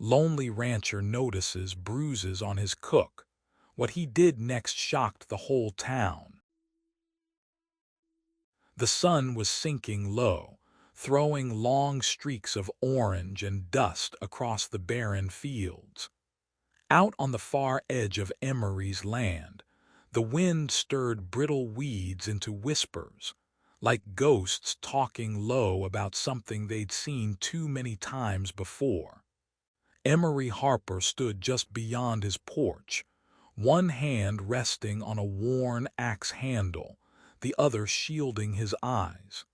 Lonely rancher notices bruises on his cook. What he did next shocked the whole town. The sun was sinking low, throwing long streaks of orange and dust across the barren fields. Out on the far edge of Emery's land, the wind stirred brittle weeds into whispers, like ghosts talking low about something they'd seen too many times before. Emery Harper stood just beyond his porch, one hand resting on a worn axe handle, the other shielding his eyes.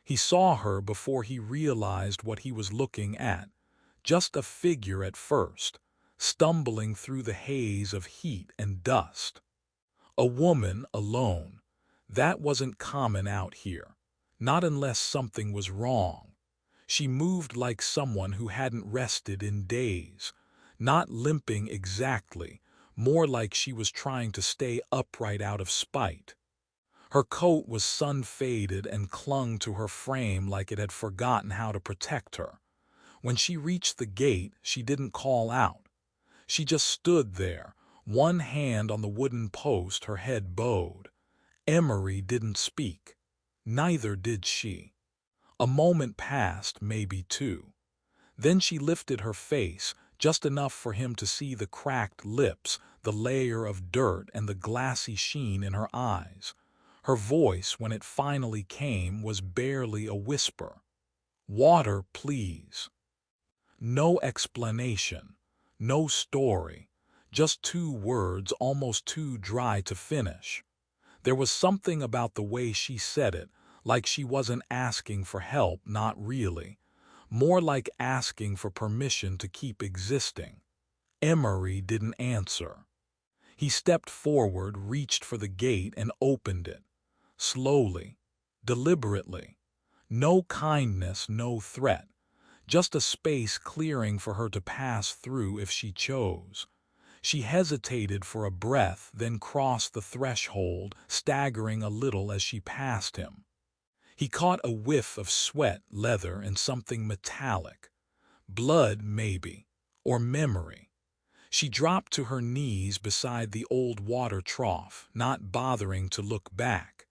He saw her before he realized what he was looking at, just a figure at first, stumbling through the haze of heat and dust. A woman alone. That wasn't common out here, not unless something was wrong. She moved like someone who hadn't rested in days, not limping exactly, more like she was trying to stay upright out of spite. Her coat was sun-faded and clung to her frame like it had forgotten how to protect her. When she reached the gate, she didn't call out. She just stood there, one hand on the wooden post, her head bowed. Emery didn't speak. Neither did she. A moment passed, maybe two. Then she lifted her face, just enough for him to see the cracked lips, the layer of dirt, and the glassy sheen in her eyes. Her voice, when it finally came, was barely a whisper. "Water, please." No explanation, no story, just two words almost too dry to finish. There was something about the way she said it, like she wasn't asking for help, not really. More like asking for permission to keep existing. Emery didn't answer. He stepped forward, reached for the gate, and opened it. Slowly, deliberately. No kindness, no threat. Just a space clearing for her to pass through if she chose. She hesitated for a breath, then crossed the threshold, staggering a little as she passed him. He caught a whiff of sweat, leather, and something metallic. Blood, maybe, or memory. She dropped to her knees beside the old water trough, not bothering to look back.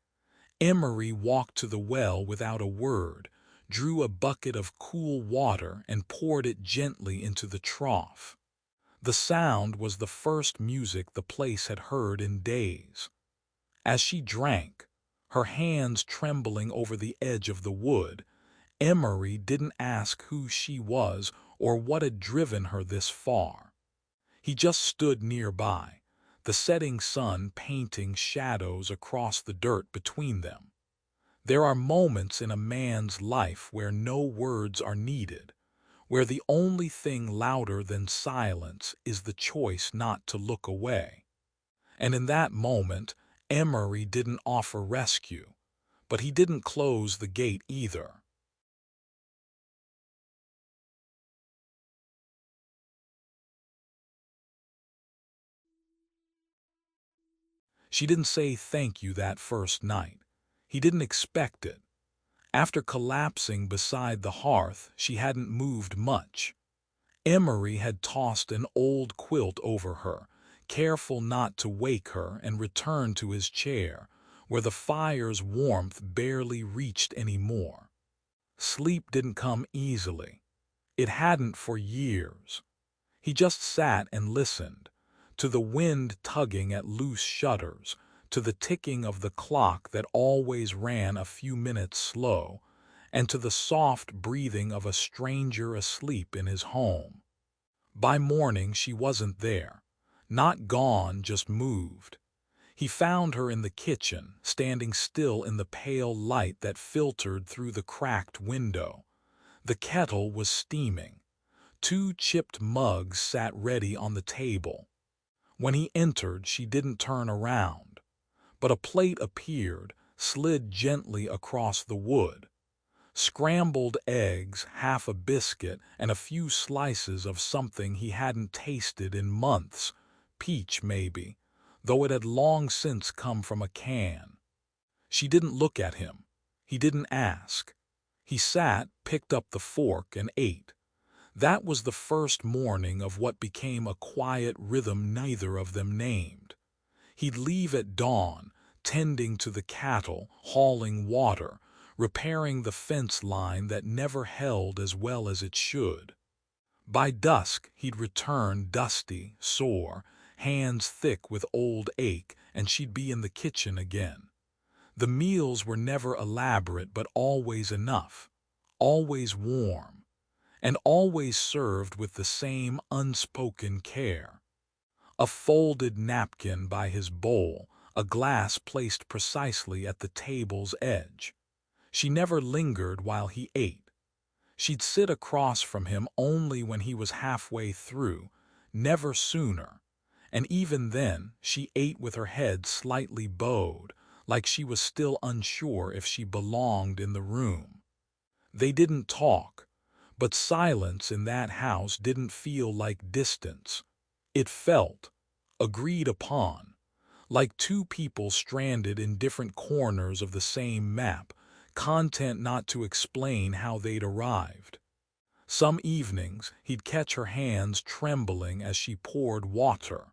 Emery walked to the well without a word, drew a bucket of cool water and poured it gently into the trough. The sound was the first music the place had heard in days. As she drank, her hands trembling over the edge of the wood, Emery didn't ask who she was or what had driven her this far. He just stood nearby, the setting sun painting shadows across the dirt between them. There are moments in a man's life where no words are needed, where the only thing louder than silence is the choice not to look away. And in that moment, Emery didn't offer rescue, but he didn't close the gate either. She didn't say thank you that first night. He didn't expect it. After collapsing beside the hearth, she hadn't moved much. Emery had tossed an old quilt over her, careful not to wake her, and returned to his chair, where the fire's warmth barely reached any more. Sleep didn't come easily. It hadn't for years. He just sat and listened, to the wind tugging at loose shutters, to the ticking of the clock that always ran a few minutes slow, and to the soft breathing of a stranger asleep in his home. By morning she wasn't there. Not gone, just moved. He found her in the kitchen, standing still in the pale light that filtered through the cracked window. The kettle was steaming. Two chipped mugs sat ready on the table. When he entered, she didn't turn around, but a plate appeared, slid gently across the wood. Scrambled eggs, half a biscuit, and a few slices of something he hadn't tasted in months, peach maybe, though it had long since come from a can. She didn't look at him. He didn't ask. He sat, picked up the fork, and ate. That was the first morning of what became a quiet rhythm neither of them named. He'd leave at dawn, tending to the cattle, hauling water, repairing the fence line that never held as well as it should. By dusk, he'd return dusty, sore, hands thick with old ache, and she'd be in the kitchen again. The meals were never elaborate but always enough, always warm, and always served with the same unspoken care. A folded napkin by his bowl, a glass placed precisely at the table's edge. She never lingered while he ate. She'd sit across from him only when he was halfway through, never sooner, and even then she ate with her head slightly bowed, like she was still unsure if she belonged in the room. They didn't talk, but silence in that house didn't feel like distance. It felt, agreed upon, like two people stranded in different corners of the same map, content not to explain how they'd arrived. Some evenings he'd catch her hands trembling as she poured water.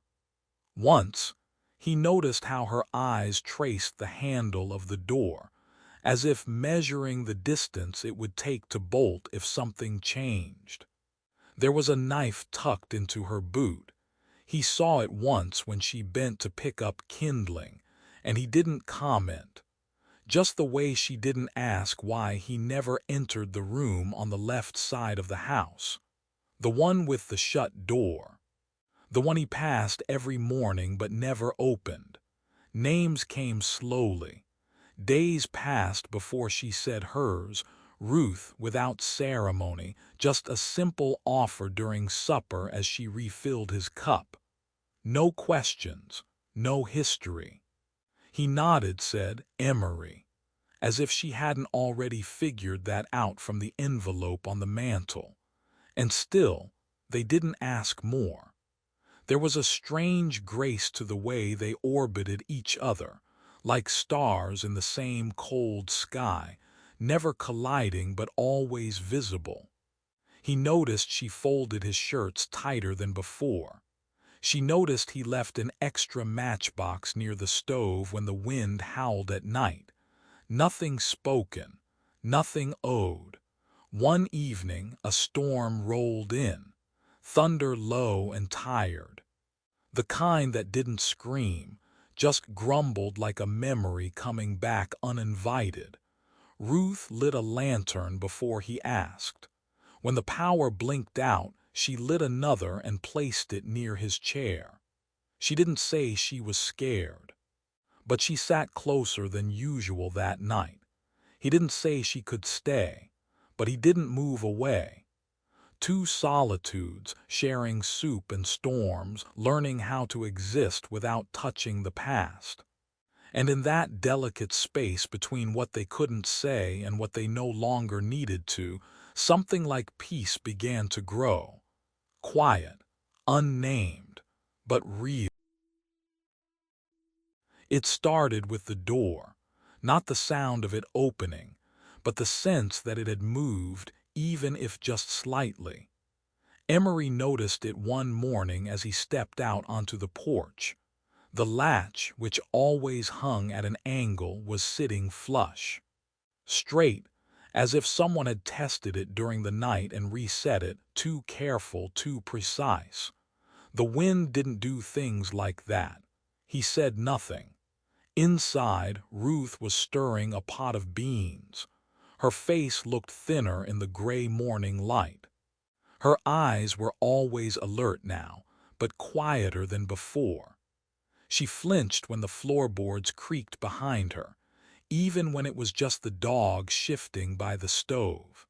Once, he noticed how her eyes traced the handle of the door, as if measuring the distance it would take to bolt if something changed. There was a knife tucked into her boot. He saw it once when she bent to pick up kindling, and he didn't comment, just the way she didn't ask why he never entered the room on the left side of the house, the one with the shut door, the one he passed every morning but never opened. Names came slowly. Days passed before she said hers, Ruth, without ceremony, just a simple offer during supper as she refilled his cup. No questions, no history. He nodded, said, Emery, as if she hadn't already figured that out from the envelope on the mantel. And still, they didn't ask more. There was a strange grace to the way they orbited each other, like stars in the same cold sky, never colliding but always visible. He noticed she folded his shirts tighter than before. She noticed he left an extra matchbox near the stove when the wind howled at night. Nothing spoken, nothing owed. One evening a storm rolled in, thunder low and tired. The kind that didn't scream, just grumbled like a memory coming back uninvited. Ruth lit a lantern before he asked. When the power blinked out, she lit another and placed it near his chair. She didn't say she was scared, but she sat closer than usual that night. He didn't say she could stay, but he didn't move away. Two solitudes, sharing soup and storms, learning how to exist without touching the past. And in that delicate space between what they couldn't say and what they no longer needed to, something like peace began to grow. Quiet, unnamed, but real. It started with the door, not the sound of it opening, but the sense that it had moved, even if just slightly. Emery noticed it one morning as he stepped out onto the porch. The latch, which always hung at an angle, was sitting flush. Straight, as if someone had tested it during the night and reset it, too careful, too precise. The wind didn't do things like that. He said nothing. Inside, Ruth was stirring a pot of beans. Her face looked thinner in the gray morning light. Her eyes were always alert now, but quieter than before. She flinched when the floorboards creaked behind her, even when it was just the dog shifting by the stove.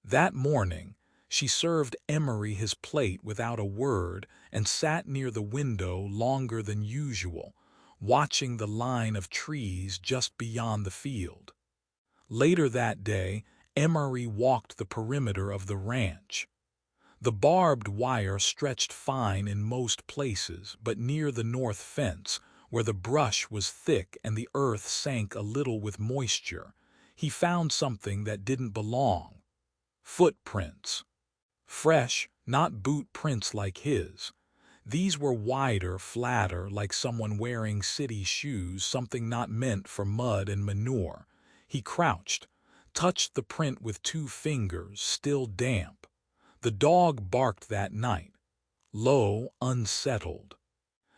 That morning, she served Emery his plate without a word and sat near the window longer than usual, watching the line of trees just beyond the field. Later that day, Emery walked the perimeter of the ranch. The barbed wire stretched fine in most places, but near the north fence, where the brush was thick and the earth sank a little with moisture, he found something that didn't belong. Footprints. Fresh, not boot prints like his. These were wider, flatter, like someone wearing city shoes, something not meant for mud and manure. He crouched, touched the print with 2 fingers, still damp. The dog barked that night, low, unsettled.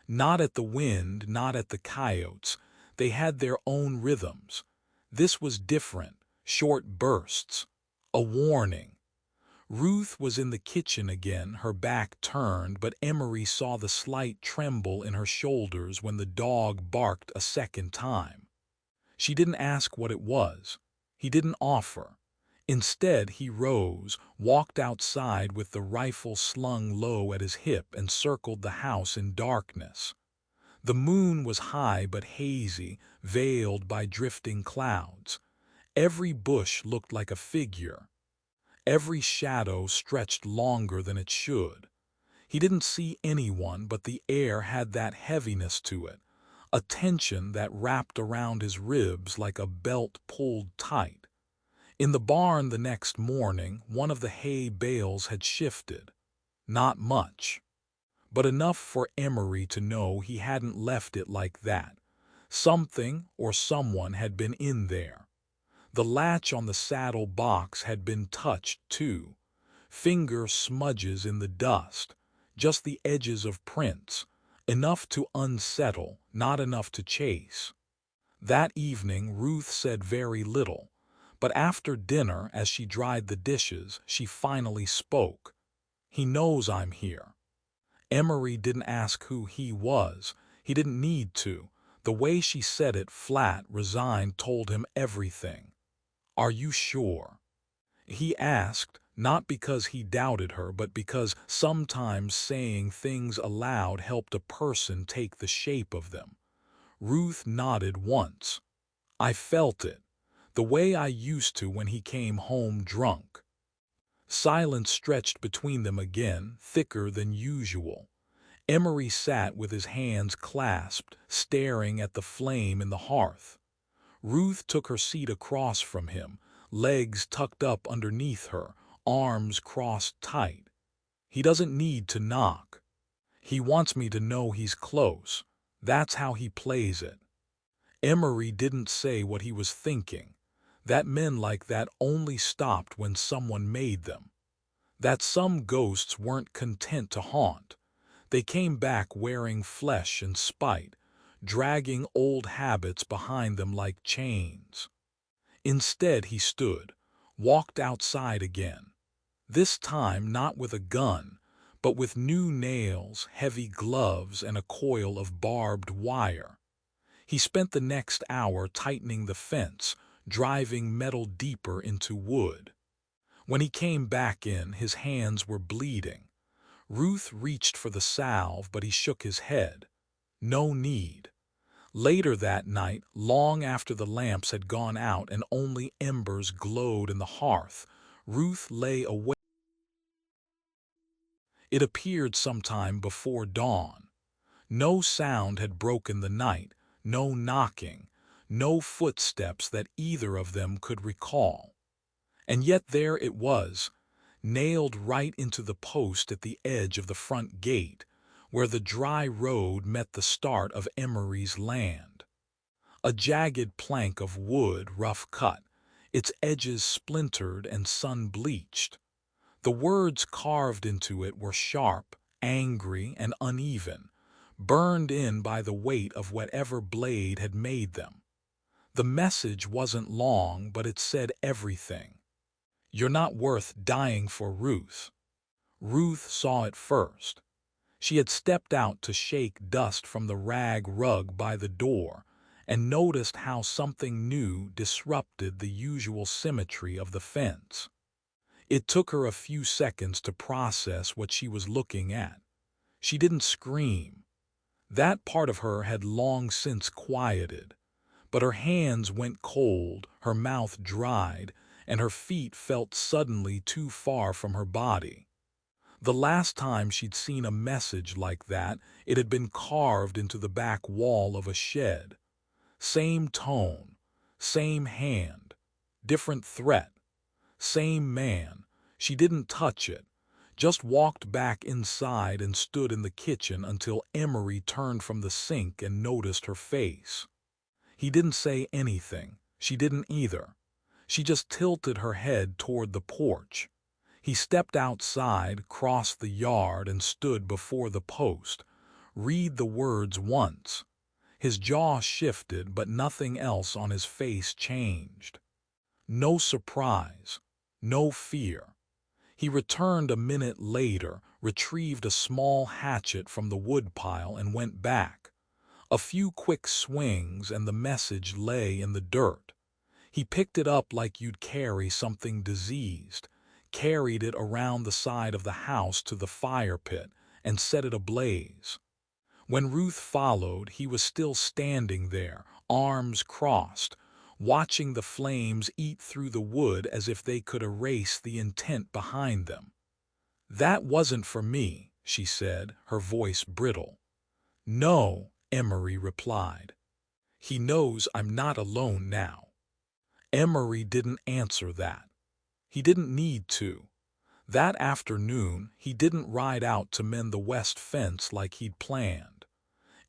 Not at the wind, not at the coyotes. They had their own rhythms. This was different, short bursts. A warning. Ruth was in the kitchen again, her back turned, but Emery saw the slight tremble in her shoulders when the dog barked a second time. She didn't ask what it was. He didn't offer. Instead, he rose, walked outside with the rifle slung low at his hip, and circled the house in darkness. The moon was high but hazy, veiled by drifting clouds. Every bush looked like a figure. Every shadow stretched longer than it should. He didn't see anyone, but the air had that heaviness to it, a tension that wrapped around his ribs like a belt pulled tight. In the barn the next morning, one of the hay bales had shifted. Not much, but enough for Emery to know he hadn't left it like that. Something or someone had been in there. The latch on the saddle box had been touched, too. Finger smudges in the dust, just the edges of prints, enough to unsettle, not enough to chase. That evening Ruth said very little, but after dinner, as she dried the dishes, she finally spoke. "He knows I'm here." Emery didn't ask who he was. He didn't need to. The way she said it, flat, resigned, told him everything. "Are you sure?" He asked, not because he doubted her, but because sometimes saying things aloud helped a person take the shape of them. Ruth nodded once. "I felt it, the way I used to when he came home drunk." Silence stretched between them again, thicker than usual. Emery sat with his hands clasped, staring at the flame in the hearth. Ruth took her seat across from him, legs tucked up underneath her, arms crossed tight. "He doesn't need to knock. He wants me to know he's close. That's how he plays it." Emery didn't say what he was thinking. That men like that only stopped when someone made them. That some ghosts weren't content to haunt. They came back wearing flesh and spite, dragging old habits behind them like chains. Instead he stood, walked outside again. This time not with a gun, but with new nails, heavy gloves, and a coil of barbed wire. He spent the next hour tightening the fence, driving metal deeper into wood. When he came back in, his hands were bleeding. Ruth reached for the salve, but he shook his head. No need. Later that night, long after the lamps had gone out and only embers glowed in the hearth, Ruth lay awake. It appeared sometime before dawn. No sound had broken the night, no knocking, no footsteps that either of them could recall. And yet there it was, nailed right into the post at the edge of the front gate, where the dry road met the start of Emery's land. A jagged plank of wood, rough cut, its edges splintered and sun-bleached. The words carved into it were sharp, angry, and uneven, burned in by the weight of whatever blade had made them. The message wasn't long, but it said everything. "You're not worth dying for, Ruth." Ruth saw it first. She had stepped out to shake dust from the rag rug by the door and noticed how something new disrupted the usual symmetry of the fence. It took her a few seconds to process what she was looking at. She didn't scream. That part of her had long since quieted. But her hands went cold, her mouth dried, and her feet felt suddenly too far from her body. The last time she'd seen a message like that, it had been carved into the back wall of a shed. Same tone, same hand, different threat, same man. She didn't touch it, just walked back inside and stood in the kitchen until Emery turned from the sink and noticed her face. He didn't say anything. She didn't either. She just tilted her head toward the porch. He stepped outside, crossed the yard, and stood before the post. Read the words once. His jaw shifted, but nothing else on his face changed. No surprise, no fear. He returned a minute later, retrieved a small hatchet from the woodpile, and went back. A few quick swings and the message lay in the dirt. He picked it up like you'd carry something diseased, carried it around the side of the house to the fire pit, and set it ablaze. When Ruth followed, he was still standing there, arms crossed, watching the flames eat through the wood as if they could erase the intent behind them. "That wasn't for me," she said, her voice brittle. "No," Emery replied. "He knows I'm not alone now." Emery didn't answer that. He didn't need to. That afternoon, he didn't ride out to mend the west fence like he'd planned.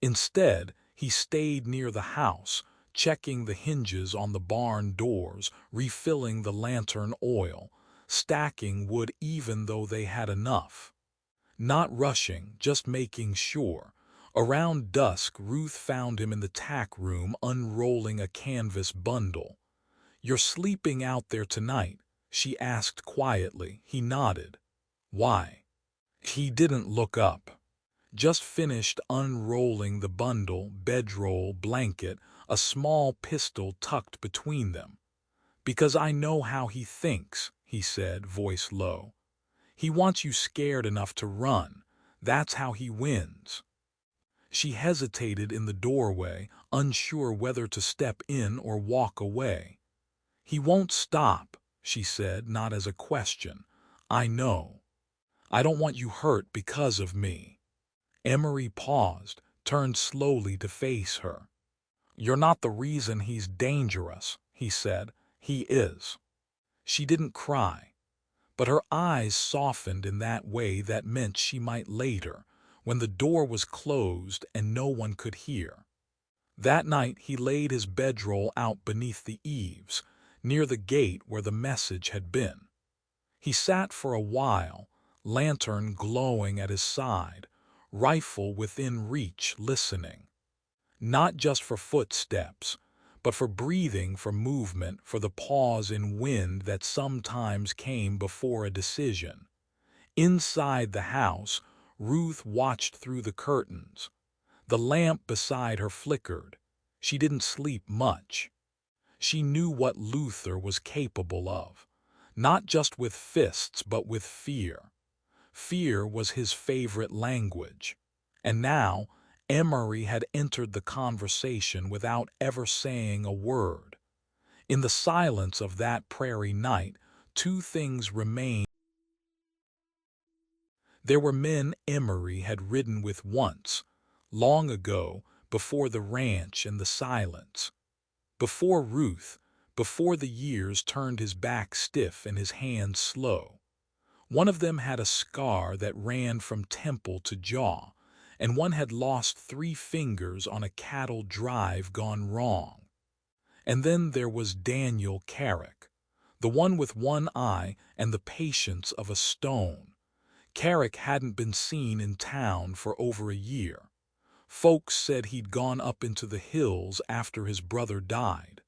Instead, he stayed near the house, checking the hinges on the barn doors, refilling the lantern oil, stacking wood even though they had enough. Not rushing, just making sure. Around dusk, Ruth found him in the tack room unrolling a canvas bundle. "You're sleeping out there tonight?" she asked quietly. He nodded. "Why?" He didn't look up. Just finished unrolling the bundle, bedroll, blanket, a small pistol tucked between them. "Because I know how he thinks," he said, voice low. "He wants you scared enough to run. That's how he wins." She hesitated in the doorway, unsure whether to step in or walk away. "He won't stop," she said, not as a question. "I know. I don't want you hurt because of me." Emery paused, turned slowly to face her. "You're not the reason he's dangerous," he said. "He is." She didn't cry, but her eyes softened in that way that meant she might later, when the door was closed and no one could hear. That night he laid his bedroll out beneath the eaves, near the gate where the message had been. He sat for a while, lantern glowing at his side, rifle within reach, listening. Not just for footsteps, but for breathing, for movement, for the pause in wind that sometimes came before a decision. Inside the house, Ruth watched through the curtains. The lamp beside her flickered. She didn't sleep much. She knew what Luther was capable of, not just with fists but with fear. Fear was his favorite language. And now, Emery had entered the conversation without ever saying a word. In the silence of that prairie night, two things remained. There were men Emery had ridden with once, long ago, before the ranch and the silence. Before Ruth, before the years turned his back stiff and his hands slow. One of them had a scar that ran from temple to jaw, and one had lost 3 fingers on a cattle drive gone wrong. And then there was Daniel Carrick, the one with one eye and the patience of a stone. Carrick hadn't been seen in town for over a year. Folks said he'd gone up into the hills after his brother died.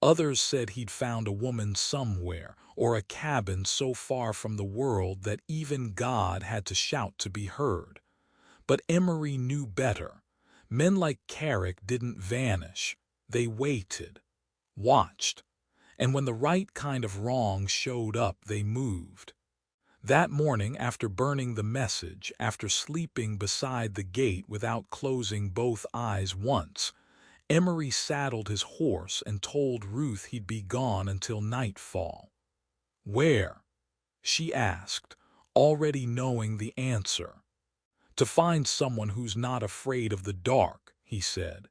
Others said he'd found a woman somewhere, or a cabin so far from the world that even God had to shout to be heard. But Emery knew better. Men like Carrick didn't vanish. They waited, watched, and when the right kind of wrong showed up, they moved. That morning, after burning the message, after sleeping beside the gate without closing both eyes once, Emery saddled his horse and told Ruth he'd be gone until nightfall. "Where?" she asked, already knowing the answer. "To find someone who's not afraid of the dark," he said.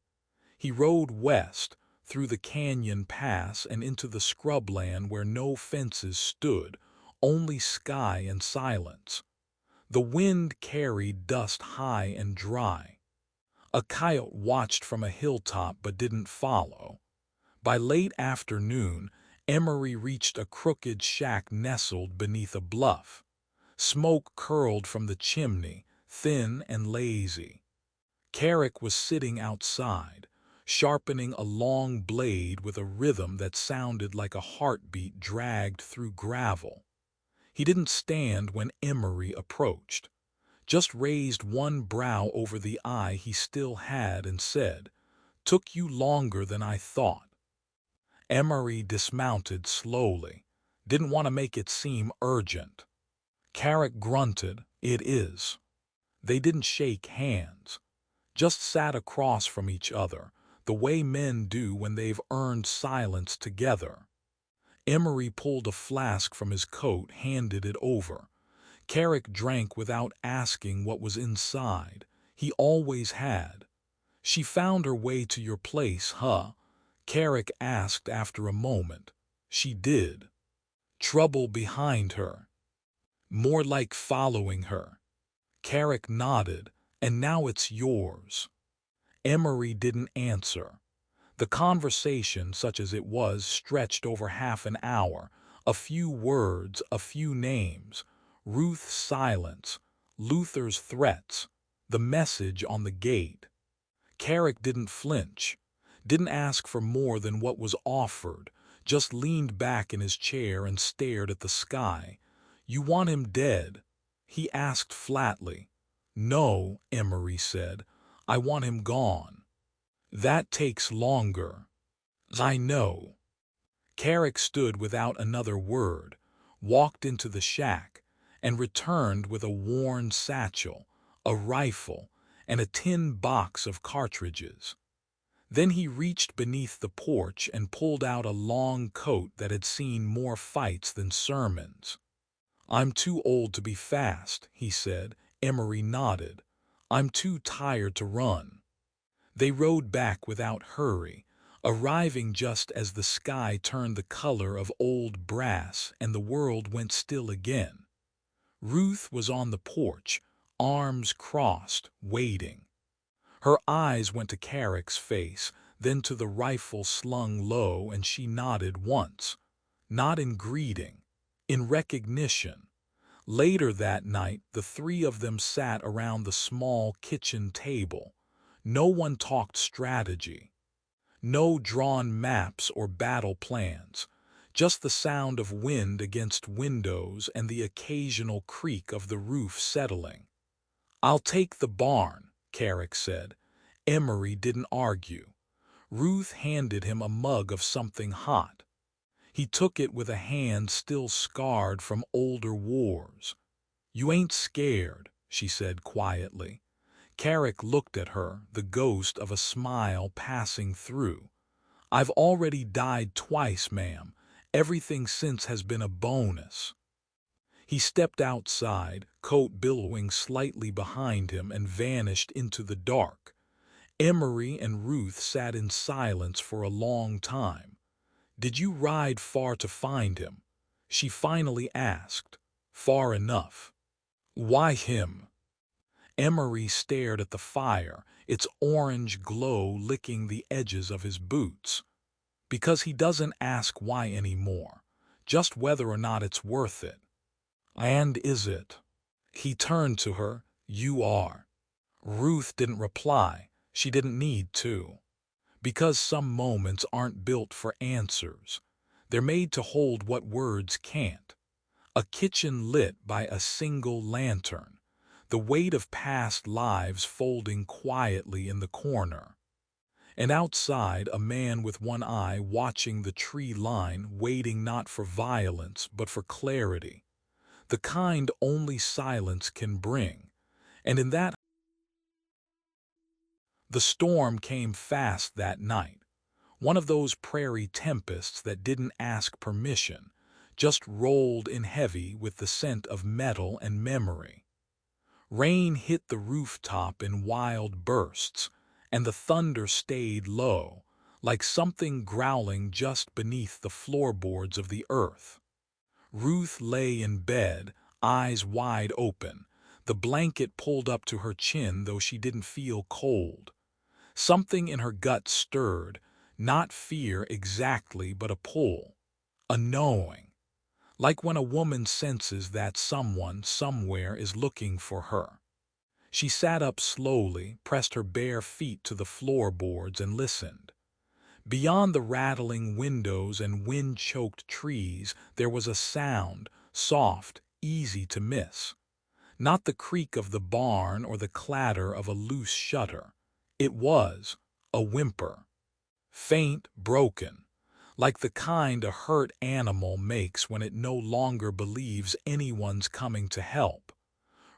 He rode west, through the canyon pass and into the scrubland where no fences stood, only sky and silence. The wind carried dust high and dry. A coyote watched from a hilltop but didn't follow. By late afternoon, Emery reached a crooked shack nestled beneath a bluff. Smoke curled from the chimney, thin and lazy. Carrick was sitting outside, sharpening a long blade with a rhythm that sounded like a heartbeat dragged through gravel. He didn't stand when Emery approached, just raised one brow over the eye he still had and said, "Took you longer than I thought." Emery dismounted slowly, didn't want to make it seem urgent. Carrick grunted, "It is." They didn't shake hands, just sat across from each other, the way men do when they've earned silence together. Emery pulled a flask from his coat, handed it over. Carrick drank without asking what was inside. He always had. "She found her way to your place, huh?" Carrick asked after a moment. "She did." "Trouble behind her?" "More like following her." Carrick nodded. "And now it's yours." Emery didn't answer. The conversation, such as it was, stretched over half an hour. A few words, a few names. Ruth's silence, Luther's threats, the message on the gate. Carrick didn't flinch, didn't ask for more than what was offered, just leaned back in his chair and stared at the sky. "You want him dead?" he asked flatly. "No," Emery said. "I want him gone." "That takes longer." "I know." Carrick stood without another word, walked into the shack, and returned with a worn satchel, a rifle, and a tin box of cartridges. Then he reached beneath the porch and pulled out a long coat that had seen more fights than sermons. "I'm too old to be fast," he said. Emery nodded. "I'm too tired to run." They rode back without hurry, arriving just as the sky turned the color of old brass and the world went still again. Ruth was on the porch, arms crossed, waiting. Her eyes went to Carrick's face, then to the rifle slung low, and she nodded once. Not in greeting, in recognition. Later that night, the three of them sat around the small kitchen table. No one talked strategy. No drawn maps or battle plans. Just the sound of wind against windows and the occasional creak of the roof settling. "I'll take the barn," Carrick said. Emery didn't argue. Ruth handed him a mug of something hot. He took it with a hand still scarred from older wars. "You ain't scared," she said quietly. Carrick looked at her, the ghost of a smile passing through. "I've already died twice, ma'am. Everything since has been a bonus." He stepped outside, coat billowing slightly behind him, and vanished into the dark. Emery and Ruth sat in silence for a long time. "Did you ride far to find him?" she finally asked. "Far enough." "Why him?" Emery stared at the fire, its orange glow licking the edges of his boots. "Because he doesn't ask why anymore, just whether or not it's worth it." "And is it?" He turned to her. "You are." Ruth didn't reply. She didn't need to. Because some moments aren't built for answers. They're made to hold what words can't. A kitchen lit by a single lantern. The weight of past lives folding quietly in the corner. And outside, a man with one eye watching the tree line, waiting not for violence but for clarity. The kind only silence can bring. And in that, the storm came fast that night. One of those prairie tempests that didn't ask permission, just rolled in heavy with the scent of metal and memory. Rain hit the rooftop in wild bursts, and the thunder stayed low, like something growling just beneath the floorboards of the earth. Ruth lay in bed, eyes wide open, the blanket pulled up to her chin though she didn't feel cold. Something in her gut stirred, not fear exactly, but a pull, a knowing, like when a woman senses that someone somewhere is looking for her. She sat up slowly, pressed her bare feet to the floorboards and listened. Beyond the rattling windows and wind-choked trees, there was a sound, soft, easy to miss. Not the creak of the barn or the clatter of a loose shutter. It was a whimper. Faint, broken, like the kind a hurt animal makes when it no longer believes anyone's coming to help.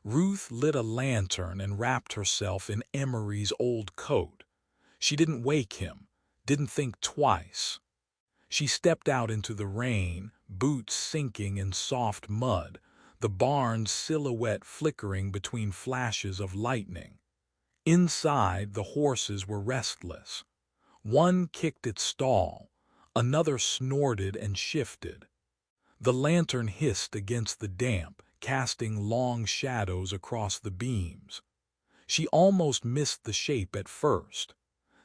Ruth lit a lantern and wrapped herself in Emery's old coat. She didn't wake him, didn't think twice. She stepped out into the rain, boots sinking in soft mud, the barn's silhouette flickering between flashes of lightning. Inside, the horses were restless. One kicked its stall, another snorted and shifted. The lantern hissed against the damp, casting long shadows across the beams. She almost missed the shape at first.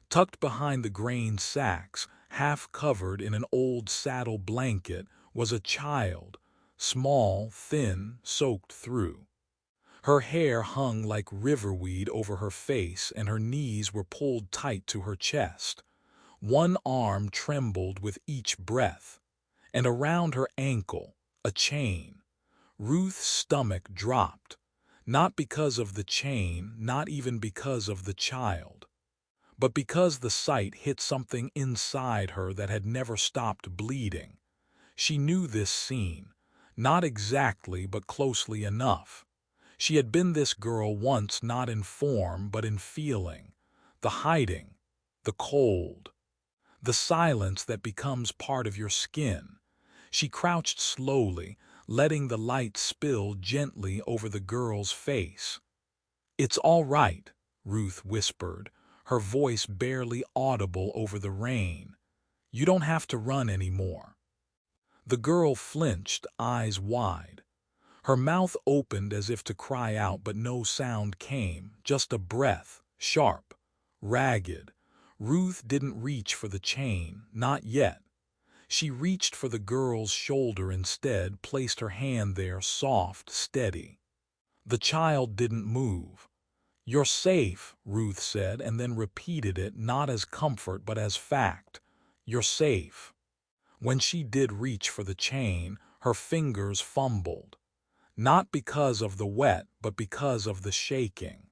Tucked behind the grain sacks, half covered in an old saddle blanket, was a child, small, thin, soaked through. Her hair hung like riverweed over her face and her knees were pulled tight to her chest. One arm trembled with each breath, and around her ankle, a chain. Ruth's stomach dropped, not because of the chain, not even because of the child, but because the sight hit something inside her that had never stopped bleeding. She knew this scene, not exactly but closely enough. She had been this girl once, not in form but in feeling, the hiding, the cold, the silence that becomes part of your skin. She crouched slowly, letting the light spill gently over the girl's face. "It's all right," Ruth whispered, her voice barely audible over the rain. "You don't have to run anymore." The girl flinched, eyes wide. Her mouth opened as if to cry out, but no sound came, just a breath, sharp, ragged. Ruth didn't reach for the chain, not yet. She reached for the girl's shoulder instead, placed her hand there, soft, steady. The child didn't move. "You're safe," Ruth said, and then repeated it, not as comfort but as fact. "You're safe." When she did reach for the chain, her fingers fumbled. Not because of the wet, but because of the shaking.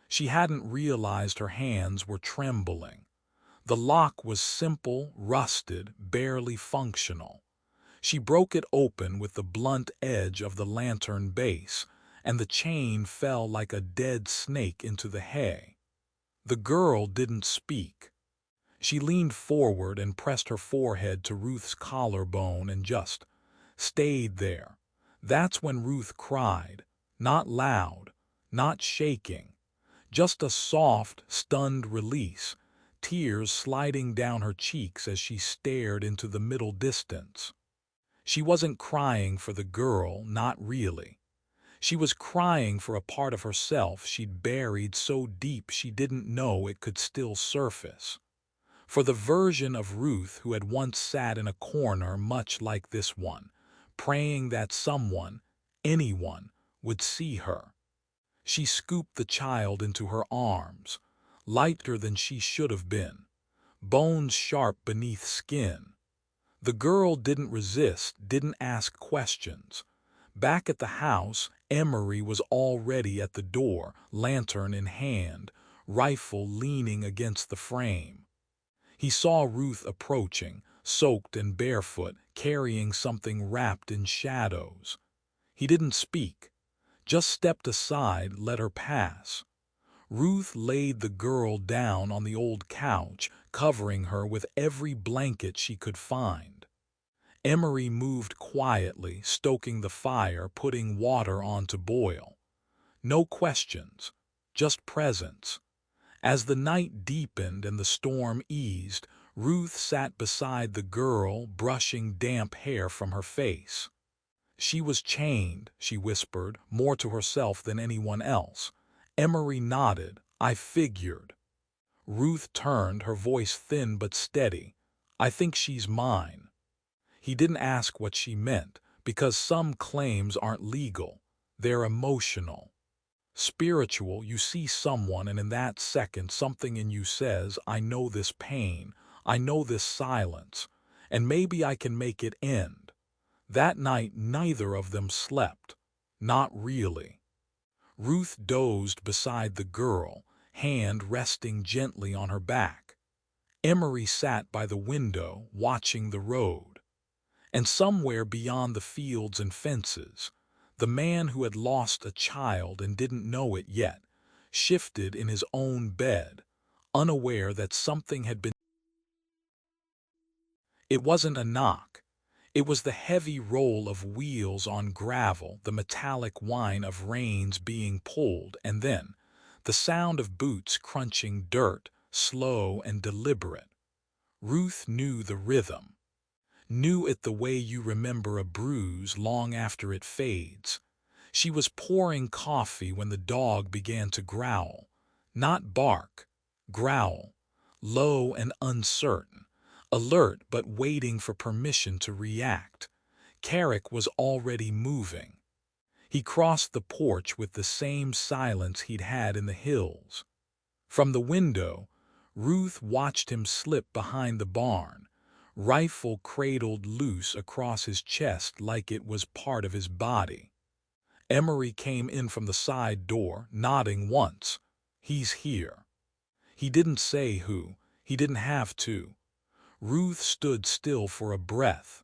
She hadn't realized her hands were trembling. The lock was simple, rusted, barely functional. She broke it open with the blunt edge of the lantern base, and the chain fell like a dead snake into the hay. The girl didn't speak. She leaned forward and pressed her forehead to Ruth's collarbone and just stayed there. That's when Ruth cried, not loud, not shaking, just a soft, stunned release, tears sliding down her cheeks as she stared into the middle distance. She wasn't crying for the girl, not really. She was crying for a part of herself she'd buried so deep she didn't know it could still surface. For the version of Ruth who had once sat in a corner much like this one, praying that someone, anyone, would see her. She scooped the child into her arms, lighter than she should have been, bones sharp beneath skin. The girl didn't resist, didn't ask questions. Back at the house, Emery was already at the door, lantern in hand, rifle leaning against the frame. He saw Ruth approaching, soaked and barefoot, carrying something wrapped in shadows. He didn't speak, just stepped aside, let her pass. Ruth laid the girl down on the old couch, covering her with every blanket she could find. Emery moved quietly, stoking the fire, putting water on to boil. No questions, just presence. As the night deepened and the storm eased, Ruth sat beside the girl, brushing damp hair from her face. She was chained, she whispered, more to herself than anyone else. Emery nodded. I figured. Ruth turned, her voice thin but steady. I think she's mine. He didn't ask what she meant, because some claims aren't legal. They're emotional. Spiritual, you see someone and in that second something in you says, I know this pain, I know this silence, and maybe I can make it end. That night neither of them slept. Not really. Ruth dozed beside the girl, hand resting gently on her back. Emery sat by the window, watching the road. And somewhere beyond the fields and fences, the man who had lost a child and didn't know it yet, shifted in his own bed, unaware that something had been. It wasn't a knock. It was the heavy roll of wheels on gravel, the metallic whine of reins being pulled, and then the sound of boots crunching dirt, slow and deliberate. Ruth knew the rhythm. Knew it the way you remember a bruise long after it fades. She was pouring coffee when the dog began to growl. Not bark, growl, low and uncertain, alert but waiting for permission to react. Carrick was already moving. He crossed the porch with the same silence he'd had in the hills. From the window, Ruth watched him slip behind the barn, rifle cradled loose across his chest like it was part of his body. Emery came in from the side door, nodding once. He's here. He didn't say who. He didn't have to. Ruth stood still for a breath.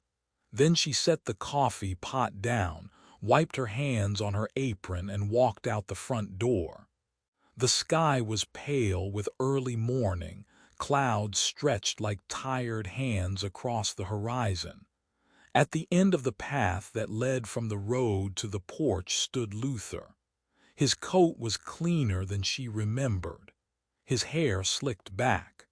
Then she set the coffee pot down, wiped her hands on her apron, and walked out the front door. The sky was pale with early morning, clouds stretched like tired hands across the horizon. At the end of the path that led from the road to the porch stood Luther. His coat was cleaner than she remembered, his hair slicked back.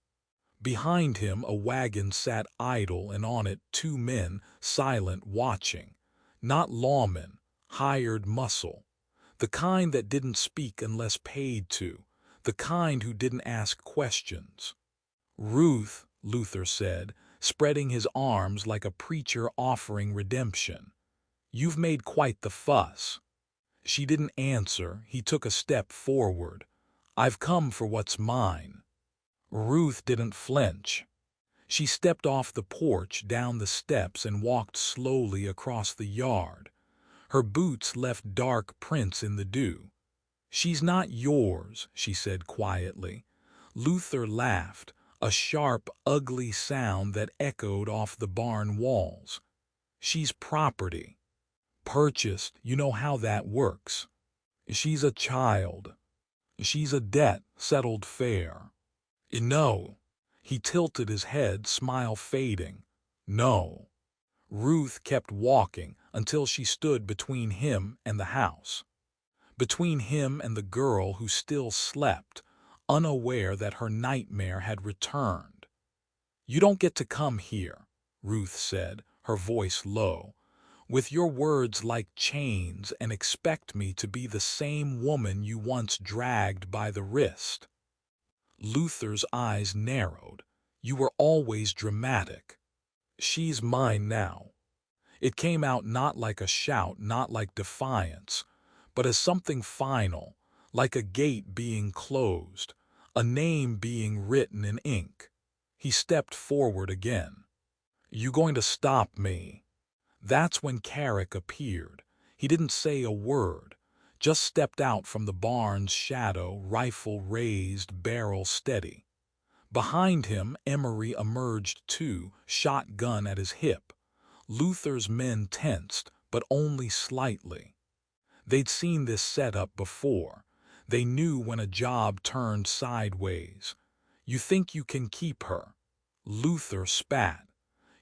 Behind him a wagon sat idle, and on it 2 men, silent, watching. Not lawmen, hired muscle. The kind that didn't speak unless paid to. The kind who didn't ask questions. Ruth, Luther said, spreading his arms like a preacher offering redemption. You've made quite the fuss. She didn't answer. He took a step forward. I've come for what's mine. Ruth didn't flinch. She stepped off the porch, down the steps, and walked slowly across the yard. Her boots left dark prints in the dew. She's not yours, she said quietly. Luther laughed, a sharp, ugly sound that echoed off the barn walls. She's property. Purchased, you know how that works. She's a child. She's a debt, settled fair. No. He tilted his head, smile fading. No. Ruth kept walking until she stood between him and the house. Between him and the girl who still slept, unaware that her nightmare had returned. You don't get to come here, Ruth said, her voice low, with your words like chains, and expect me to be the same woman you once dragged by the wrist. Luther's eyes narrowed. You were always dramatic. She's mine now. It came out not like a shout, not like defiance, but as something final, like a gate being closed, a name being written in ink. He stepped forward again. You going to stop me? That's when Carrick appeared. He didn't say a word, just stepped out from the barn's shadow, rifle raised, barrel steady. Behind him, Emery emerged too, shotgun at his hip. Luther's men tensed, but only slightly. They'd seen this setup before. They knew when a job turned sideways. You think you can keep her? Luther spat.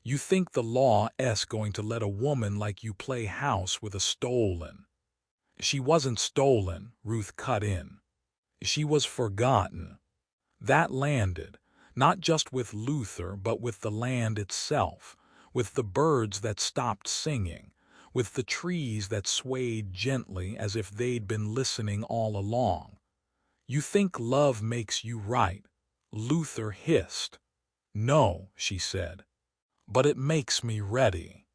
You think the law's going to let a woman like you play house with a stolen? She wasn't stolen, Ruth cut in. She was forgotten. That landed, not just with Luther, but with the land itself, with the birds that stopped singing, with the trees that swayed gently as if they'd been listening all along. "You think love makes you right," Luther hissed. "No," she said, "but it makes me ready."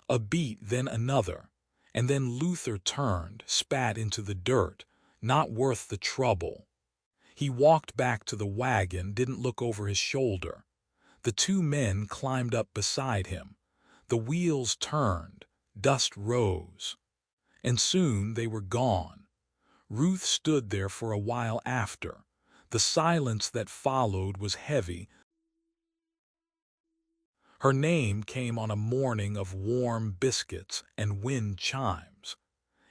A beat, then another, and then Luther turned, spat into the dirt. Not worth the trouble. He walked back to the wagon, didn't look over his shoulder. The two men climbed up beside him. The wheels turned, dust rose, and soon they were gone. Ruth stood there for a while after. The silence that followed was heavy. Her name came on a morning of warm biscuits and wind chimes.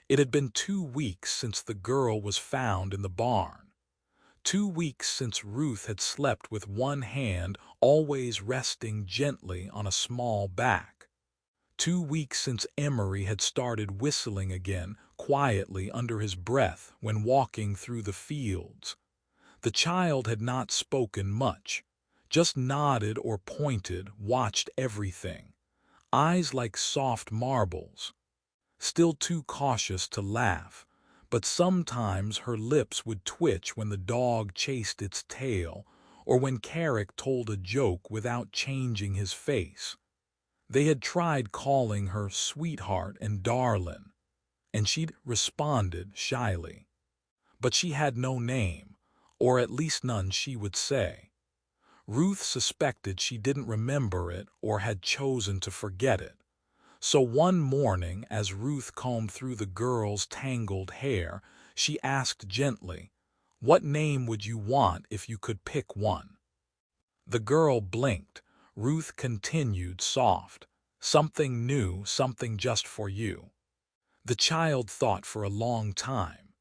It had been 2 weeks since the girl was found in the barn. 2 weeks since Ruth had slept with one hand always resting gently on a small back. 2 weeks since Emery had started whistling again, quietly under his breath when walking through the fields. The child had not spoken much, just nodded or pointed, watched everything. Eyes like soft marbles. Still too cautious to laugh, but sometimes her lips would twitch when the dog chased its tail or when Carrick told a joke without changing his face. They had tried calling her sweetheart and darlin', and she'd responded shyly. But she had no name, or at least none she would say. Ruth suspected she didn't remember it or had chosen to forget it. So one morning, as Ruth combed through the girl's tangled hair, she asked gently, "What name would you want if you could pick one?" The girl blinked. Ruth continued soft, "Something new, something just for you." The child thought for a long time,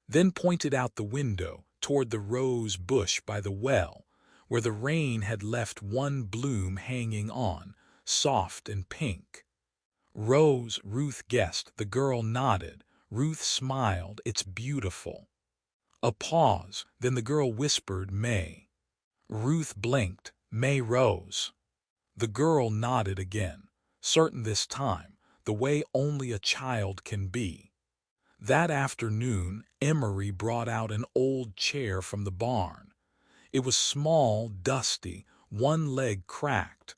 then pointed out the window toward the rose bush by the well, where the rain had left one bloom hanging on, soft and pink. "Rose," Ruth guessed. The girl nodded. Ruth smiled. "It's beautiful." A pause, then the girl whispered, "May." Ruth blinked. "May Rose." The girl nodded again, certain this time, the way only a child can be. That afternoon, Emery brought out an old chair from the barn. It was small, dusty, one leg cracked.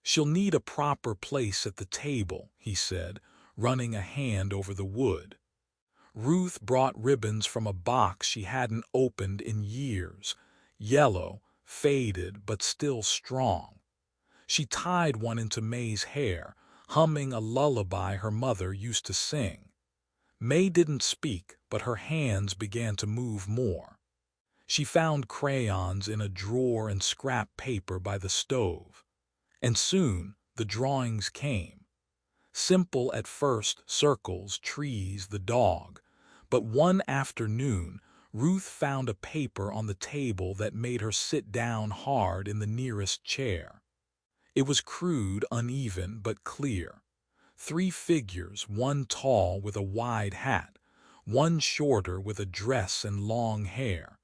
"She'll need a proper place at the table," he said, running a hand over the wood. Ruth brought ribbons from a box she hadn't opened in years, yellow, faded, but still strong. She tied one into May's hair, humming a lullaby her mother used to sing. May didn't speak, but her hands began to move more. She found crayons in a drawer and scrap paper by the stove. And soon the drawings came. Simple at first, circles, trees, the dog. But one afternoon, Ruth found a paper on the table that made her sit down hard in the nearest chair. It was crude, uneven, but clear. 3 figures, one tall with a wide hat, one shorter with a dress and long hair,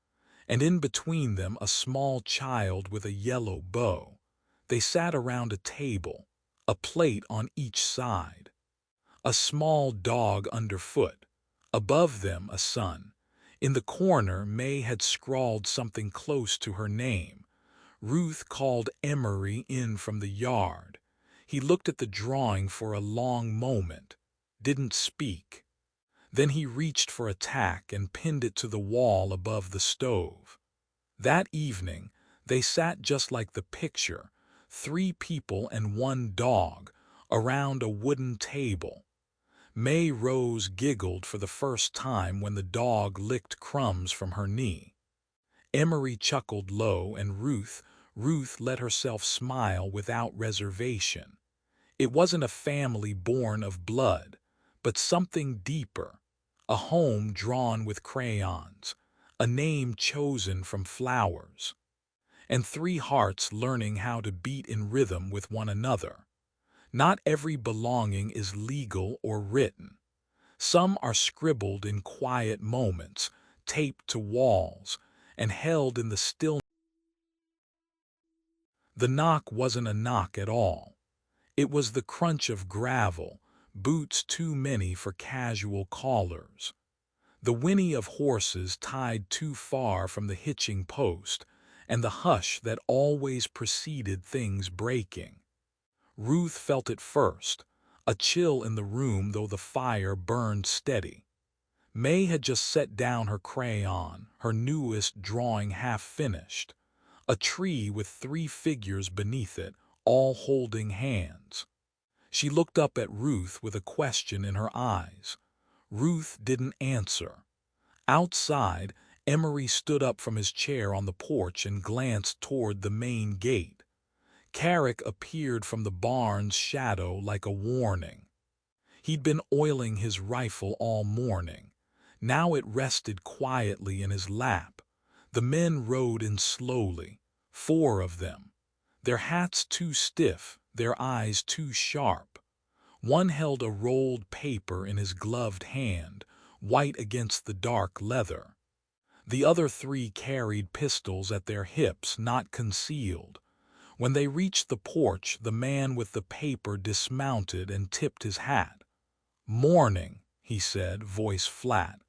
and in between them a small child with a yellow bow. They sat around a table, a plate on each side. A small dog underfoot. Above them a sun. In the corner May had scrawled something close to her name. Ruth called Emery in from the yard. He looked at the drawing for a long moment, didn't speak. Then he reached for a tack and pinned it to the wall above the stove. That evening, they sat just like the picture, 3 people and 1 dog, around a wooden table. May Rose giggled for the first time when the dog licked crumbs from her knee. Emery chuckled low, and Ruth let herself smile without reservation. It wasn't a family born of blood, but something deeper, a home drawn with crayons, a name chosen from flowers, and 3 hearts learning how to beat in rhythm with one another. Not every belonging is legal or written. Some are scribbled in quiet moments, taped to walls, and held in the stillness. The knock wasn't a knock at all. It was the crunch of gravel, boots too many for casual callers, the whinny of horses tied too far from the hitching post, and the hush that always preceded things breaking. Ruth felt it first, a chill in the room though the fire burned steady. May had just set down her crayon, her newest drawing half finished, a tree with 3 figures beneath it, all holding hands. She looked up at Ruth with a question in her eyes. Ruth didn't answer. Outside, Emery stood up from his chair on the porch and glanced toward the main gate. Carrick appeared from the barn's shadow like a warning. He'd been oiling his rifle all morning. Now it rested quietly in his lap. The men rode in slowly, 4 of them, their hats too stiff, their eyes too sharp. One held a rolled paper in his gloved hand, white against the dark leather. The other 3 carried pistols at their hips, not concealed. When they reached the porch, the man with the paper dismounted and tipped his hat. "Morning," he said, voice flat.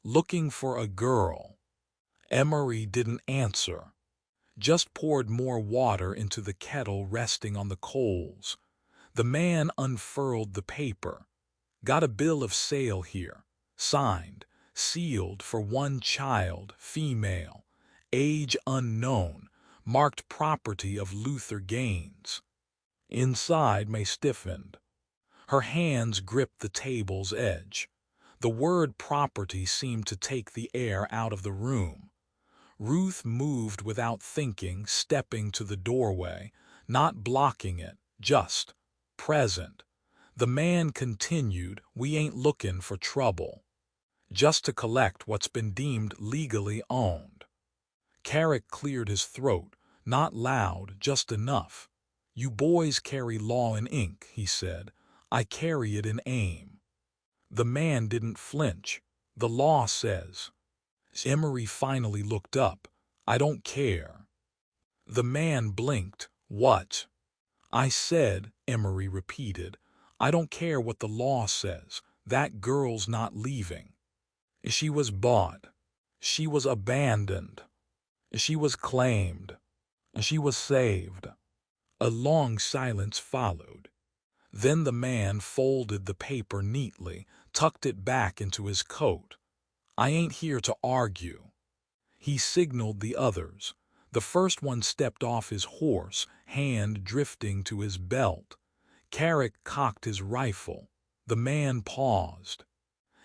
"Looking for a girl." Emery didn't answer, just poured more water into the kettle resting on the coals. The man unfurled the paper. "Got a bill of sale here, signed, sealed for 1 child, female, age unknown, marked property of Luther Gaines." Inside, May stiffened. Her hands gripped the table's edge. The word property seemed to take the air out of the room. Ruth moved without thinking, stepping to the doorway, not blocking it, just present. The man continued, "We ain't looking for trouble. Just to collect what's been deemed legally owned." Carrick cleared his throat, not loud, just enough. "You boys carry law in ink," he said. "I carry it in aim." The man didn't flinch. "The law says." Emery finally looked up. "I don't care." The man blinked. "What?" "I said," Emery repeated, "I don't care what the law says. That girl's not leaving. She was bought. She was abandoned. She was claimed. She was saved." A long silence followed. Then the man folded the paper neatly, tucked it back into his coat. "I ain't here to argue." He signaled the others. The first one stepped off his horse, hand drifting to his belt. Carrick cocked his rifle. The man paused.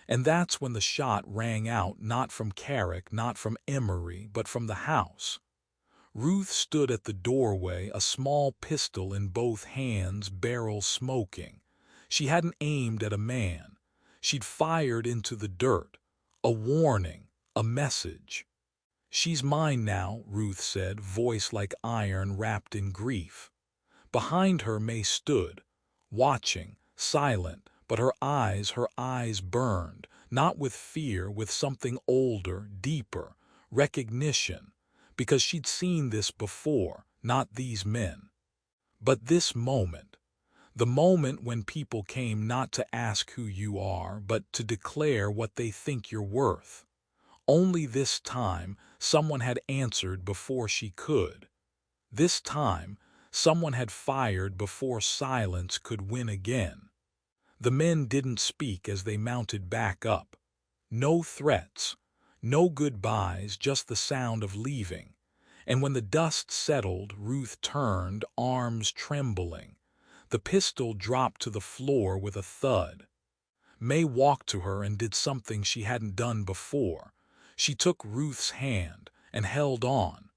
And that's when the shot rang out, not from Carrick, not from Emery, but from the house. Ruth stood at the doorway, a small pistol in both hands, barrel smoking. She hadn't aimed at a man. She'd fired into the dirt. A warning, a message. "She's mine now," Ruth said, voice like iron wrapped in grief. Behind her May stood, watching, silent, but her eyes burned, not with fear, with something older, deeper, recognition, because she'd seen this before, not these men. But this moment, the moment when people came not to ask who you are, but to declare what they think you're worth. Only this time, someone had answered before she could. This time, someone had fired before silence could win again. The men didn't speak as they mounted back up. No threats, no goodbyes, just the sound of leaving. And when the dust settled, Ruth turned, arms trembling. The pistol dropped to the floor with a thud. May walked to her and did something she hadn't done before. She took Ruth's hand and held on.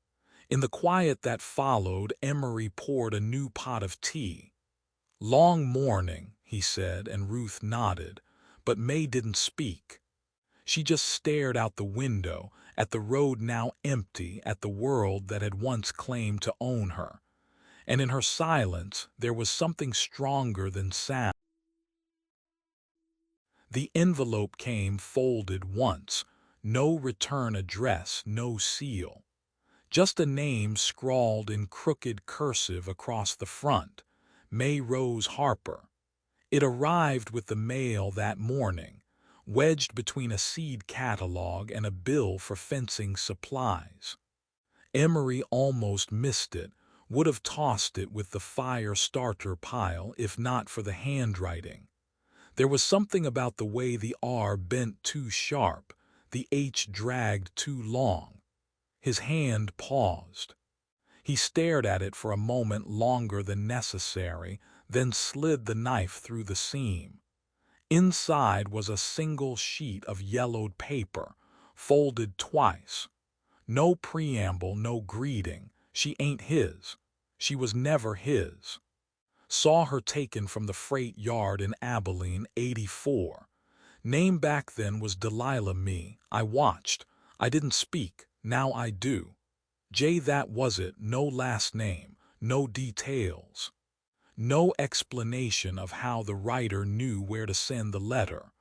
In the quiet that followed, Emery poured a new pot of tea. "Long morning," he said, and Ruth nodded, but May didn't speak. She just stared out the window, at the road now empty, at the world that had once claimed to own her. And in her silence, there was something stronger than sound. The envelope came folded once, no return address, no seal. Just a name scrawled in crooked cursive across the front, May Rose Harper. It arrived with the mail that morning, wedged between a seed catalog and a bill for fencing supplies. Emery almost missed it, would have tossed it with the fire starter pile if not for the handwriting. There was something about the way the R bent too sharp, the H dragged too long. His hand paused. He stared at it for a moment longer than necessary, then slid the knife through the seam. Inside was a single sheet of yellowed paper, folded twice. No preamble, no greeting. She ain't his. She was never his. Saw her taken from the freight yard in Abilene, 84. Name back then was Delilah Me. I watched. I didn't speak. Now I do. J. That was it. No last name. No details. No explanation of how the writer knew where to send the letter.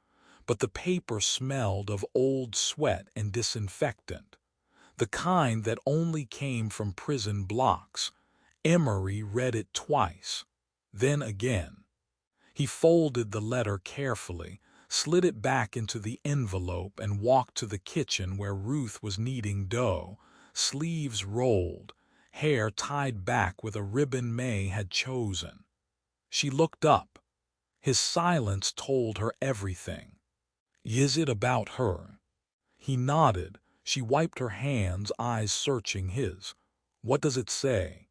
But the paper smelled of old sweat and disinfectant. The kind that only came from prison blocks. Emery read it twice. Then again. He folded the letter carefully, slid it back into the envelope and walked to the kitchen where Ruth was kneading dough, sleeves rolled, hair tied back with a ribbon May had chosen. She looked up. His silence told her everything. Is it about her? He nodded. She wiped her hands, eyes searching his. What does it say?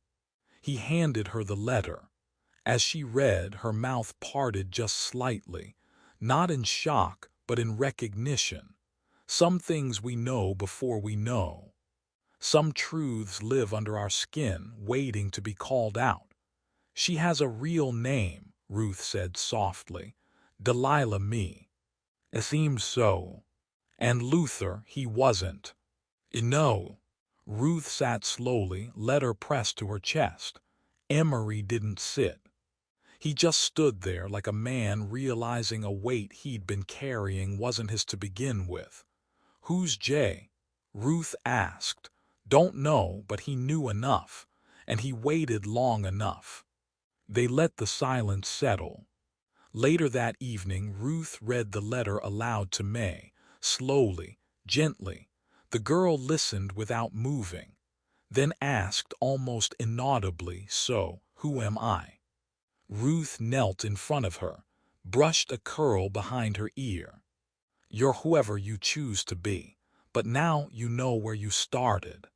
He handed her the letter. As she read, her mouth parted just slightly, not in shock, but in recognition. Some things we know before we know. Some truths live under our skin, waiting to be called out. She has a real name, Ruth said softly. Delilah Me. It seems so. And Luther, he wasn't. No. Ruth sat slowly, letter pressed to her chest. Emery didn't sit. He just stood there like a man realizing a weight he'd been carrying wasn't his to begin with. Who's Jay? Ruth asked. Don't know, but he knew enough, and he waited long enough. They let the silence settle. Later that evening, Ruth read the letter aloud to May, slowly, gently. The girl listened without moving, then asked almost inaudibly, So, who am I? Ruth knelt in front of her, brushed a curl behind her ear. You're whoever you choose to be, but now you know where you started.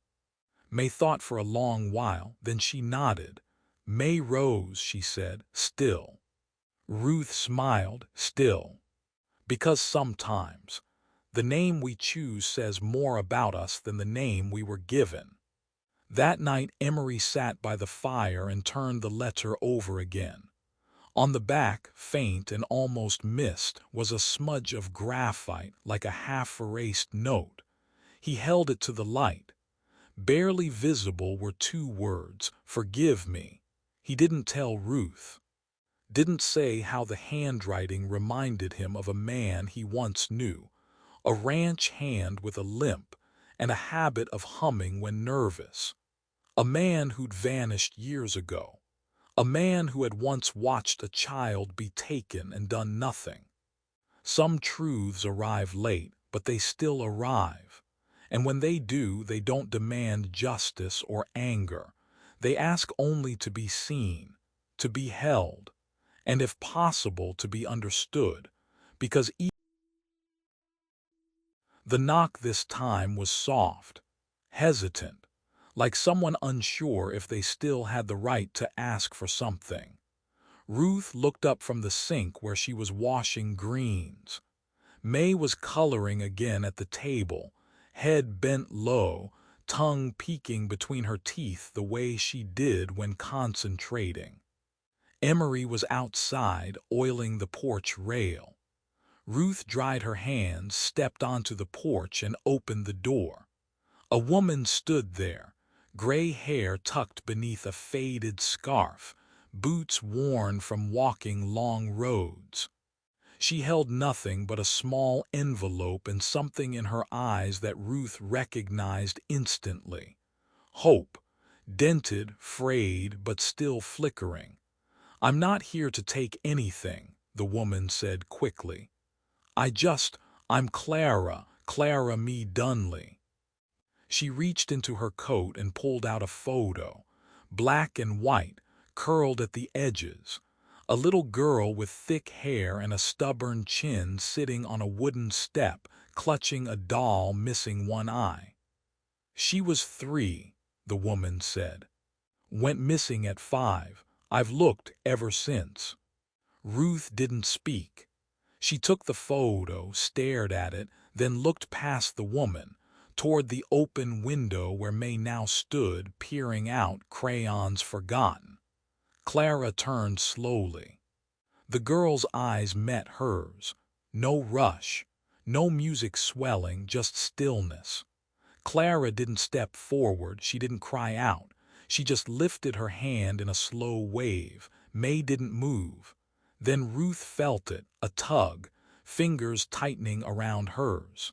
May thought for a long while, then she nodded. May Rose, she said, still. Ruth smiled, still. Because sometimes the name we choose says more about us than the name we were given. That night Emery sat by the fire and turned the letter over again. On the back, faint and almost missed, was a smudge of graphite like a half-erased note. He held it to the light. Barely visible were two words, Forgive me. He didn't tell Ruth. Didn't say how the handwriting reminded him of a man he once knew, a ranch hand with a limp and a habit of humming when nervous. A man who'd vanished years ago. A man who had once watched a child be taken and done nothing. Some truths arrive late, but they still arrive. And when they do, they don't demand justice or anger. They ask only to be seen, to be held, and if possible, to be understood. Because the knock this time was soft, hesitant, like someone unsure if they still had the right to ask for something. Ruth looked up from the sink where she was washing greens. May was coloring again at the table, head bent low, tongue peeking between her teeth the way she did when concentrating. Emery was outside, oiling the porch rail. Ruth dried her hands, stepped onto the porch, and opened the door. A woman stood there, gray hair tucked beneath a faded scarf, boots worn from walking long roads. She held nothing but a small envelope and something in her eyes that Ruth recognized instantly. Hope, dented, frayed, but still flickering. I'm not here to take anything, the woman said quickly. I just, I'm Clara, Clara me Dunley. She reached into her coat and pulled out a photo, black and white, curled at the edges. A little girl with thick hair and a stubborn chin sitting on a wooden step, clutching a doll missing one eye. She was 3, the woman said. Went missing at 5. I've looked ever since. Ruth didn't speak. She took the photo, stared at it, then looked past the woman, toward the open window where May now stood, peering out, crayons forgotten. Clara turned slowly. The girl's eyes met hers. No rush, no music swelling, just stillness. Clara didn't step forward, she didn't cry out. She just lifted her hand in a slow wave. May didn't move. Then Ruth felt it, a tug, fingers tightening around hers.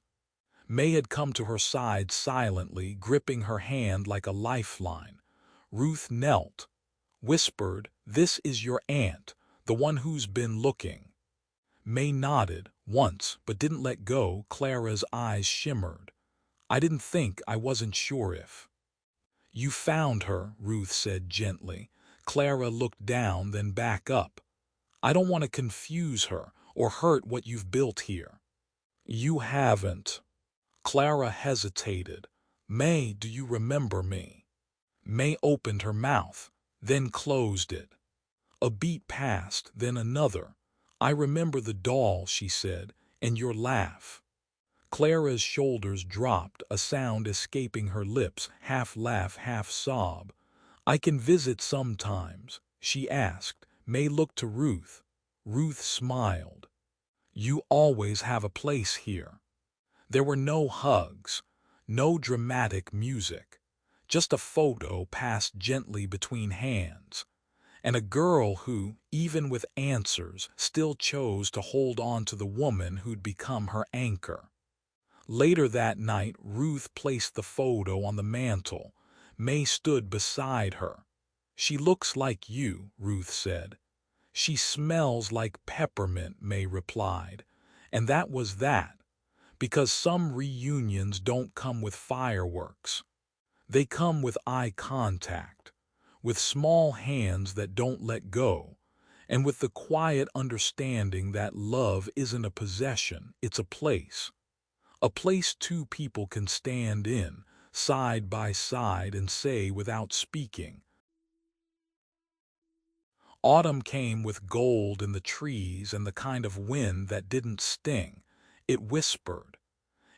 May had come to her side silently, gripping her hand like a lifeline. Ruth knelt, whispered, "This is your aunt, the one who's been looking." May nodded, once, but didn't let go. Clara's eyes shimmered. I wasn't sure if. You found her, Ruth said gently. Clara looked down, then back up. I don't want to confuse her or hurt what you've built here. You haven't. Clara hesitated. May, do you remember me? May opened her mouth, then closed it. A beat passed, then another. I remember the doll, she said, and your laugh. Clara's shoulders dropped, a sound escaping her lips, half laugh, half sob. I can visit sometimes, she asked. May looked to Ruth. Ruth smiled. You always have a place here. There were no hugs, no dramatic music, just a photo passed gently between hands, and a girl who, even with answers, still chose to hold on to the woman who'd become her anchor. Later that night, Ruth placed the photo on the mantel. May stood beside her. She looks like you, Ruth said. She smells like peppermint, May replied. And that was that, because some reunions don't come with fireworks. They come with eye contact, with small hands that don't let go, and with the quiet understanding that love isn't a possession, it's a place. A place two people can stand in, side by side, and say without speaking. Autumn came with gold in the trees and the kind of wind that didn't sting. It whispered.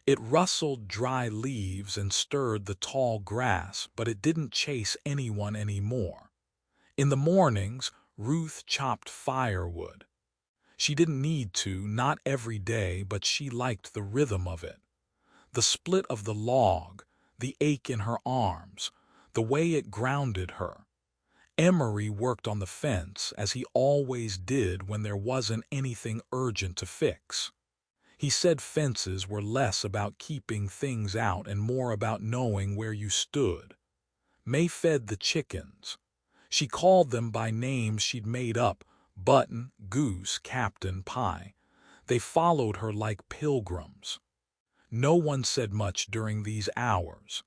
It rustled dry leaves and stirred the tall grass, but it didn't chase anyone anymore. In the mornings, Ruth chopped firewood. She didn't need to, not every day, but she liked the rhythm of it. The split of the log, the ache in her arms, the way it grounded her. Emery worked on the fence, as he always did when there wasn't anything urgent to fix. He said fences were less about keeping things out and more about knowing where you stood. May fed the chickens. She called them by names she'd made up: Button, Goose, Captain, Pie. They followed her like pilgrims. No one said much during these hours.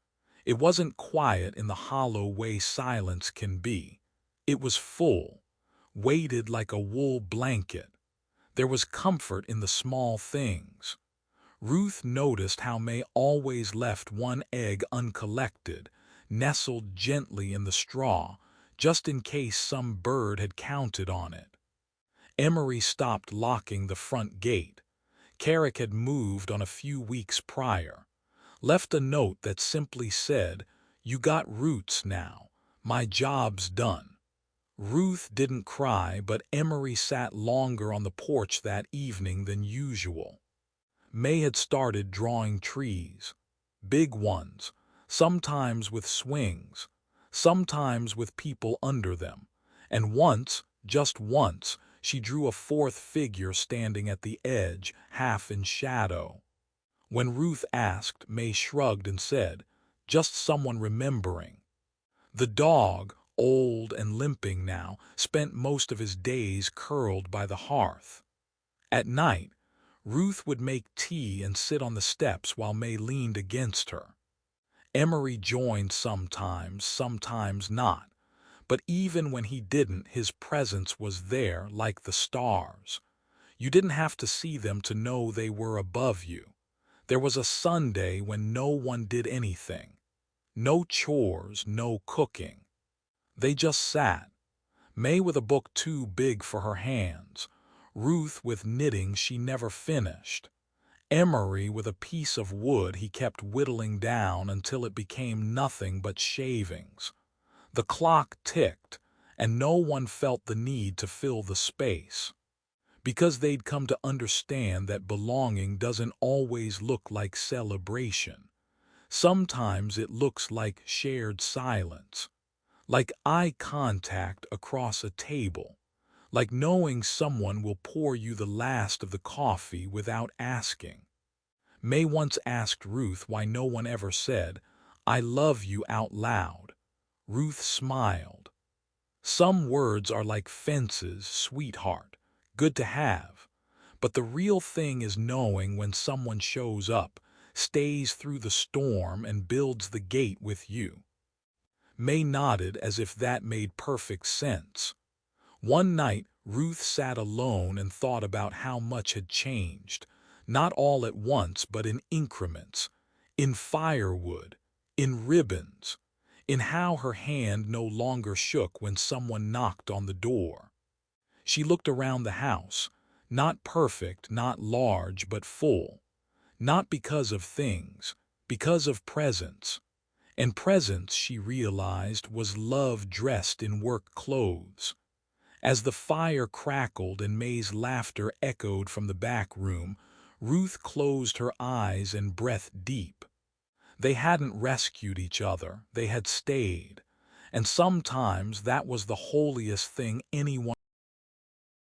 It wasn't quiet in the hollow way silence can be. It was full, weighted like a wool blanket. There was comfort in the small things. Ruth noticed how May always left one egg uncollected, nestled gently in the straw, just in case some bird had counted on it. Emery stopped locking the front gate. Carrick had moved on a few weeks prior. Left a note that simply said, "You got roots now. My job's done." Ruth didn't cry, but Emery sat longer on the porch that evening than usual. May had started drawing trees. Big ones, sometimes with swings, sometimes with people under them, and once, just once, she drew a fourth figure standing at the edge, half in shadow. When Ruth asked, May shrugged and said, "Just someone remembering." The dog, old and limping now, spent most of his days curled by the hearth. At night, Ruth would make tea and sit on the steps while May leaned against her. Emery joined sometimes, sometimes not, but even when he didn't, his presence was there like the stars. You didn't have to see them to know they were above you. There was a Sunday when no one did anything. No chores, no cooking. They just sat. May with a book too big for her hands, Ruth with knitting she never finished, Emery with a piece of wood he kept whittling down until it became nothing but shavings. The clock ticked, and no one felt the need to fill the space, because they'd come to understand that belonging doesn't always look like celebration. Sometimes it looks like shared silence, like eye contact across a table, like knowing someone will pour you the last of the coffee without asking. May once asked Ruth why no one ever said, "I love you" out loud. Ruth smiled. Some words are like fences, sweetheart, good to have. But the real thing is knowing when someone shows up, stays through the storm, and builds the gate with you. May nodded as if that made perfect sense. One night, Ruth sat alone and thought about how much had changed, not all at once but in increments, in firewood, in ribbons, in how her hand no longer shook when someone knocked on the door. She looked around the house, not perfect, not large, but full, not because of things, because of presence. And presence, she realized, was love dressed in work clothes. As the fire crackled and May's laughter echoed from the back room, Ruth closed her eyes and breathed deep. They hadn't rescued each other, they had stayed. And sometimes that was the holiest thing anyone